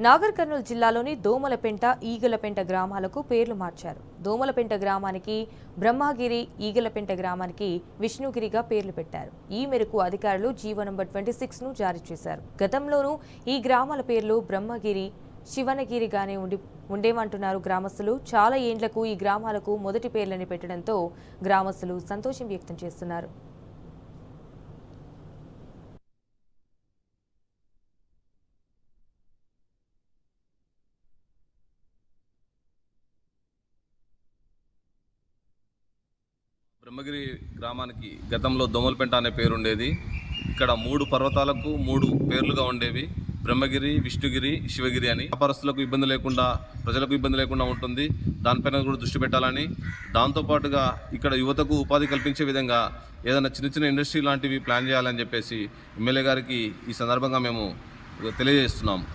నాగర్ కర్నూలు జిల్లాలోని దోమలపెంట ఈగలపెంట గ్రామాలకు పేర్లు మార్చారు. దోమలపెంట గ్రామానికి బ్రహ్మగిరి, ఈగలపెంట గ్రామానికి విష్ణుగిరిగా పేర్లు పెట్టారు. ఈ మేరకు అధికారులు జీవో నంబర్ 26ను జారీ చేశారు. గతంలోనూ ఈ గ్రామాల పేర్లు బ్రహ్మగిరి, శివనగిరిగానే ఉండేవంటున్నారు గ్రామస్తులు. చాలా ఏండ్లకు ఈ గ్రామాలకు మొదటి పేర్లని పెట్టడంతో గ్రామస్తులు సంతోషం వ్యక్తం చేస్తున్నారు. బ్రహ్మగిరి గ్రామానికి గతంలో దోమలపెంట అనే పేరు ఉండేది. ఇక్కడ 3 పర్వతాలకు 3 పేర్లుగా ఉండేవి: బ్రహ్మగిరి, విష్ణుగిరి, శివగిరి అని. వ్యాపారస్తులకు ఇబ్బంది లేకుండా, ప్రజలకు ఇబ్బంది లేకుండా ఉంటుంది. దానిపైన కూడా దృష్టి పెట్టాలని, దాంతోపాటుగా ఇక్కడ యువతకు ఉపాధి కల్పించే విధంగా ఏదైనా చిన్న చిన్న ఇండస్ట్రీ లాంటివి ప్లాన్ చేయాలని చెప్పేసి ఎమ్మెల్యే గారికి ఈ సందర్భంగా మేము తెలియజేస్తున్నాము.